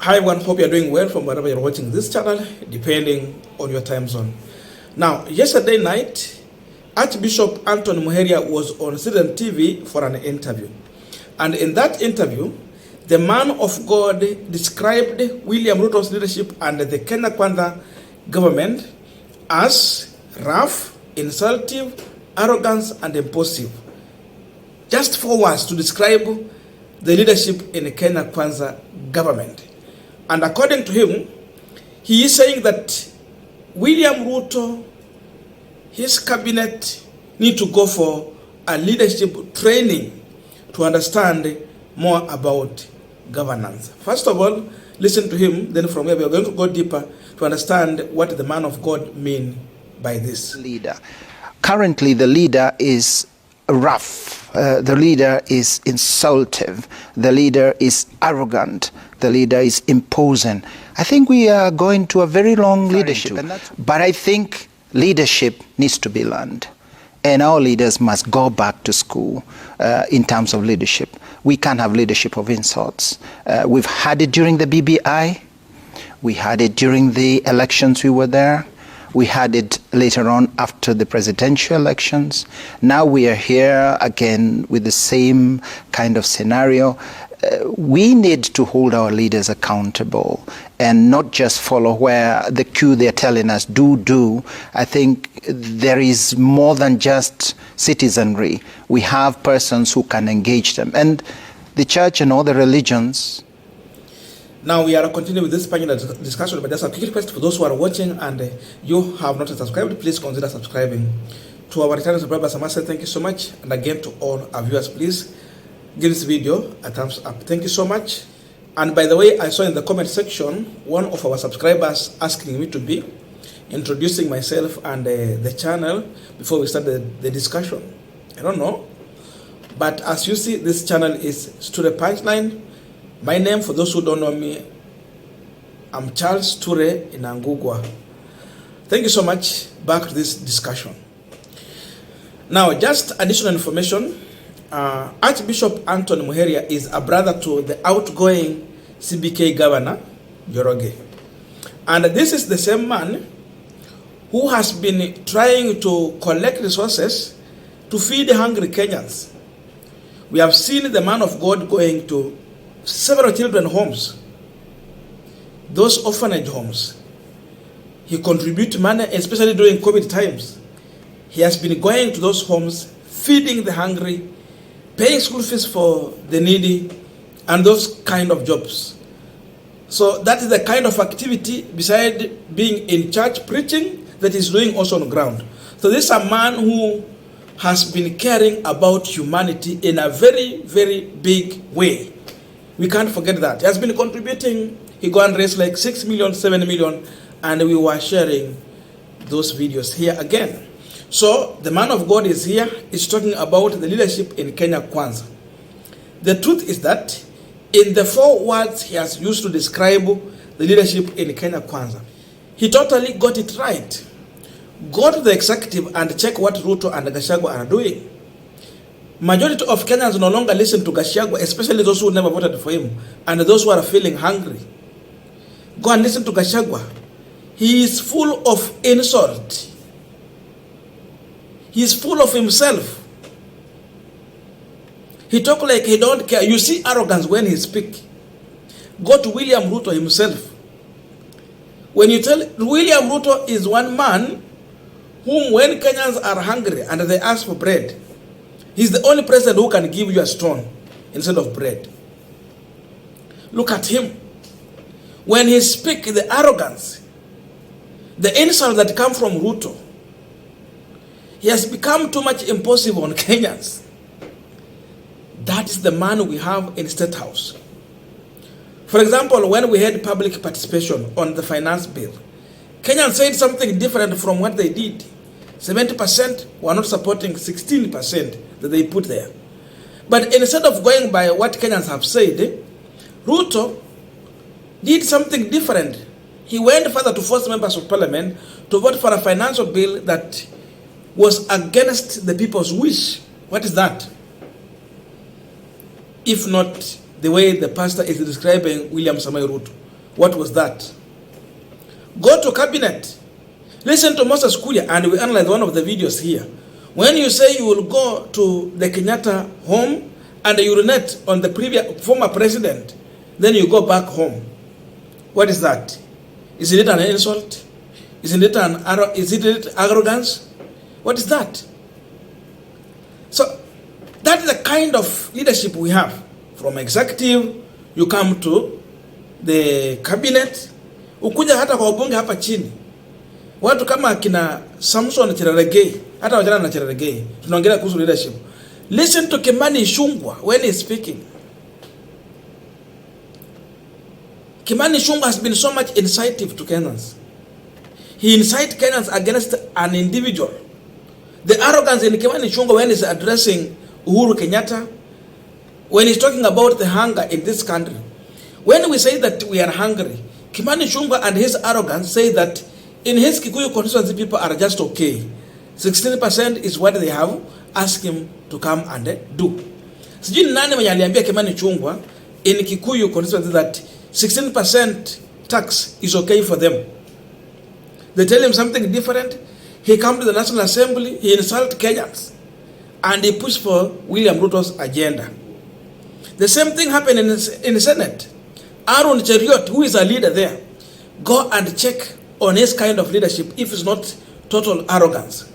Hi everyone, hope you're doing well from wherever you're watching this channel, depending on your time zone. Now, yesterday night, Archbishop Muheria was on Citizen TV for an interview. And in that interview, the man of God described William Ruto's leadership and the Kenya Kwanza government as rough, insulting, arrogant, and impulsive. Just 4 words to describe the leadership in the Kenya Kwanza government. And according to him, he is saying that William Ruto, his cabinet, need to go for a leadership training to understand more about governance. First of all, listen to him, then from here we are going to go deeper to understand what the man of God mean by this. Leader. Currently, the leader is rough. The leader is insultive. The leader is arrogant. The leader is imposing. I think we are going to a very long leadership. But I think leadership needs to be learned. And our leaders must go back to school in terms of leadership. We can't have leadership of insults. We've had it during the BBI. We had it during the elections we were there. We had it later on after the presidential elections. Now we are here again with the same kind of scenario. We need to hold our leaders accountable and not just follow where the cue they're telling us do. I think there is more than just citizenry. We have persons who can engage them. And the church and all the religions. Now we are continuing with this panel discussion, but there's a quick request for those who are watching and you have not subscribed, please consider subscribing. To our returning subscribers, I must say thank you so much. And again to all our viewers, please give this video a thumbs up. Thank you so much. And by the way, I saw in the comment section one of our subscribers asking me to be introducing myself and the channel before we start the discussion. I don't know, but as you see, this channel is Stureh Punchline. My name, for those who don't know me, I'm Charles Stureh Inangungwa. Thank you so much. Back to this discussion. Now, just additional information. Archbishop Muheria is a brother to the outgoing CBK governor, Njoroge. And this is the same man who has been trying to collect resources to feed hungry Kenyans. We have seen the man of God going to several children homes, those orphanage homes. He contributes money, especially during COVID times. He has been going to those homes, feeding the hungry, paying school fees for the needy, and those kind of jobs. So that is the kind of activity, beside being in church preaching, that he's doing also on the ground. So this is a man who has been caring about humanity in a very, very big way. We can't forget that. He has been contributing. He go and raise like 6 million, 7 million, and we were sharing those videos here again. So the man of God is here, is talking about the leadership in Kenya Kwanza. The truth is that in the 4 words he has used to describe the leadership in Kenya Kwanza, he totally got it right. Go to the executive and check what Ruto and Gachagua are doing. Majority of Kenyans no longer listen to Gachagua, especially those who never voted for him and those who are feeling hungry. Go and listen to Gachagua. He is full of insult. He is full of himself. He talk like he don't care. You see arrogance when he speak. Go to William Ruto himself. When you tell William Ruto is one man whom, when Kenyans are hungry and they ask for bread, he's the only president who can give you a stone instead of bread. Look at him. When he speaks, the arrogance, the insult that come from Ruto, he has become too much impossible on Kenyans. That is the man we have in Statehouse. For example, when we had public participation on the finance bill, Kenyans said something different from what they did. 70% were not supporting 16% that they put there. But instead of going by what Kenyans have said, Ruto did something different. He went further to force members of parliament to vote for a financial bill that was against the people's wish. What is that? If not the way the pastor is describing William Samoei Ruto. What was that? Go to cabinet. Listen to Moses Kuria, and we analyze one of the videos here. When you say you will go to the Kenyatta home and urinate on the former president, then you go back home. What is that? Is it an insult? Is it arrogance? What is that? So that is the kind of leadership we have. From executive, you come to the cabinet, ukuja hata kwa ubunge hapa chini. Watu kama akina Samson Cherargei, hata wajana na Cherargei, tunaongelea kuhusu leadership. Listen to Kimani Ichung'wah when he's speaking. Kimani Ichung'wah has been so much incitive to Kenyans. He incites Kenyans against an individual. The arrogance in Kimani Ichung'wah when he's addressing Uhuru Kenyatta, when he's talking about the hunger in this country. When we say that we are hungry, Kimani Ichung'wah and his arrogance say that in his Kikuyu constituency people are just okay. 16% is what they have asked him to come and do. Sijui nani mwenye aliambia Kimani Ichung'wah in Kikuyu constituency that 16% tax is okay for them. They tell him something different. He comes to the National Assembly, he insults Kenyans, and he pushes for William Ruto's agenda. The same thing happened in the Senate. Aaron Cheriot, who is a leader there, go and check on his kind of leadership if it's not total arrogance.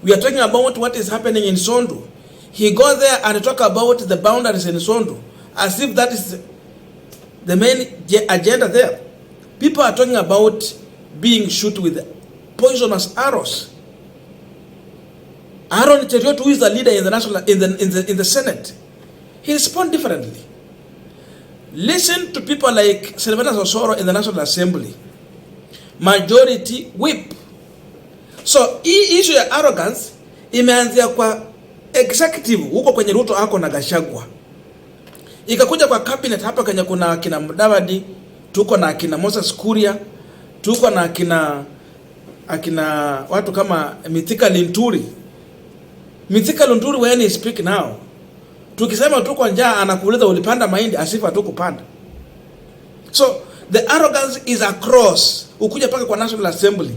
We are talking about what is happening in Sondu. He goes there and talk about the boundaries in Sondu as if that is the main agenda there. People are talking about being shot with poisonous arrows. Aaron Cheriot, who is the leader in the national in the Senate, he responds differently. Listen to people like Sylvanus Osoro in the National Assembly. Majority whip. So hii issue ya arrogance imeanzia kwa executive huko kwenye Ruto ako na Gachagua. Ikakuja kwa cabinet hapa kwenye kuna akina Mudavadi, tuko na akina Moses Kuria, tuko na akina watu kama Mithika Linturi. Mithika Linturi when he speak now, tukisema tuko njaa anakuuliza ulipanda mahindi asifa tukupanda. So the arrogance is across. Ukuja paka kwa National Assembly.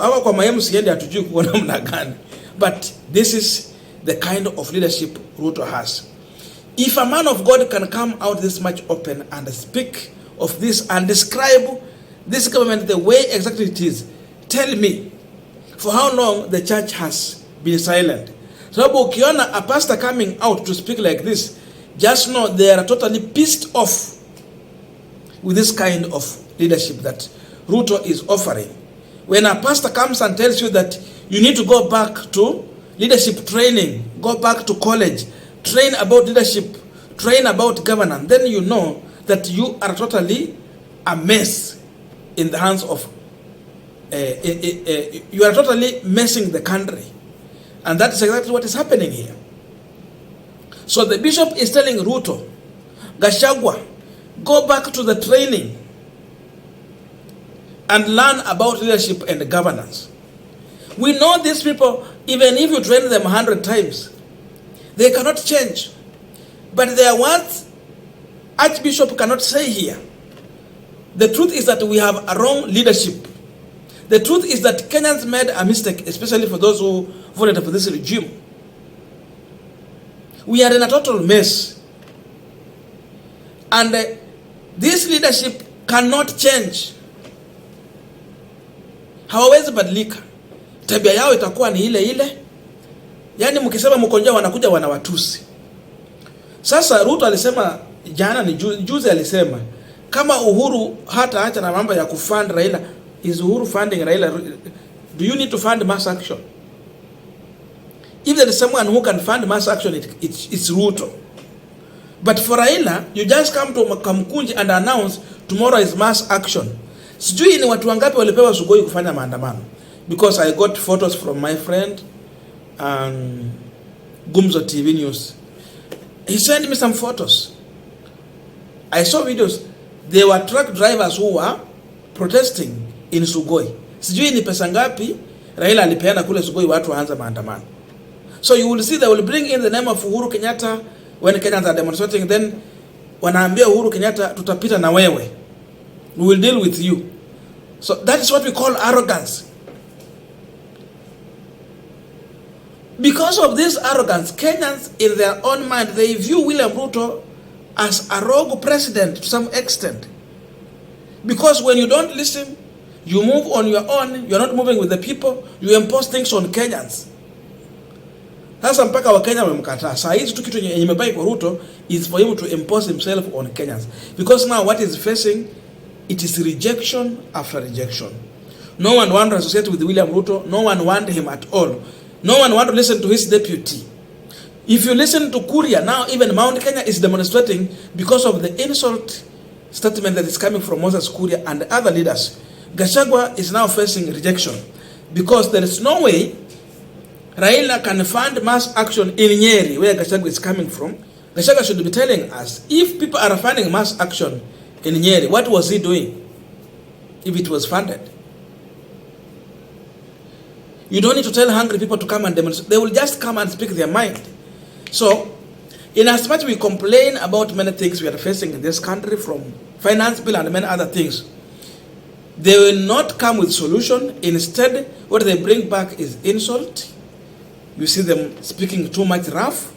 Hawa kwa MCA hatujui kuona namna gani. But this is the kind of leadership Ruto has. If a man of God can come out this much open and speak of this and describe this government the way exactly it is, tell me for how long the church has been silent. So ukiona a pastor coming out to speak like this, just know they are totally pissed off with this kind of leadership that Ruto is offering. When a pastor comes and tells you that you need to go back to leadership training, go back to college, train about leadership, train about governance, then you know that you are totally a mess in the hands of, you are totally messing the country. And that is exactly what is happening here. So the bishop is telling Ruto, Gachagua, go back to the training and learn about leadership and governance. We know these people, even if you train them 100 times, they cannot change. But there are words Archbishop cannot say here. The truth is that we have a wrong leadership. The truth is that Kenyans made a mistake, especially for those who voted for this regime. We are in a total mess. And this leadership cannot change. Hawawezi badilika. Tabia yao itakuwa ni ile ile. Yani mkisema mkonja wanakuja wanawatusi. Sasa Ruto alisema jana ni juzi alisema kama Uhuru hata acha na mambo ya kufund Raila, is Uhuru funding Raila? Do you need to fund mass action? If there is someone who can fund mass action, it's Ruto. But for Raila, you just come to Kamkunji and announce tomorrow is mass action. Sijui ni watu wangapi walipewa Sugoi kufanya maandamano. Because I got photos from my friend Gumzo TV News. He sent me some photos. I saw videos. There were truck drivers who were protesting in Sugoi. Sijui ni pesa ngapi Raila alipeana kule Sugoi watu waanza maandamano. So you will see they will bring in the name of Uhuru Kenyatta when Kenyans are demonstrating, then wanaambia Uhuru Kenyatta tutapita na wewe. We will deal with you. So that is what we call arrogance. Because of this arrogance, Kenyans in their own mind, they view William Ruto as a rogue president to some extent. Because when you don't listen, you move on your own, you're not moving with the people, you impose things on Kenyans. Sasa mpaka wa Kenya wamemkataa. Saa hizi tu kitu yenye imebaki kwa Ruto is for him to impose himself on Kenyans. Because now what is facing, it is rejection after rejection. No one want to associate with William Ruto. No one want him at all. No one want to listen to his deputy. If you listen to Kuria, now even Mount Kenya is demonstrating because of the insult statement that is coming from Moses Kuria and other leaders. Gachagua is now facing rejection because there is no way Raila can fund mass action in Nyeri, where Gachagua is coming from. Gachagua should be telling us, if people are funding mass action in Nyeri, what was he doing if it was funded? You don't need to tell hungry people to come and demonstrate. They will just come and speak their mind. So, in as much we complain about many things we are facing in this country, from finance bill and many other things, they will not come with solution. Instead, what they bring back is insult. You see them speaking too much rough.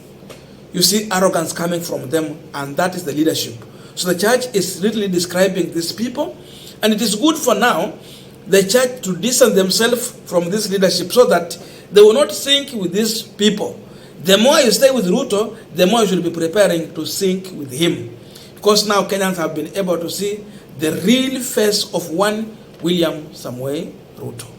You see arrogance coming from them, and that is the leadership. So the church is literally describing these people, and it is good for now the church to distance themselves from this leadership so that they will not sink with these people. The more you stay with Ruto, the more you should be preparing to sink with him. Because now Kenyans have been able to see the real face of one William Samoei Ruto.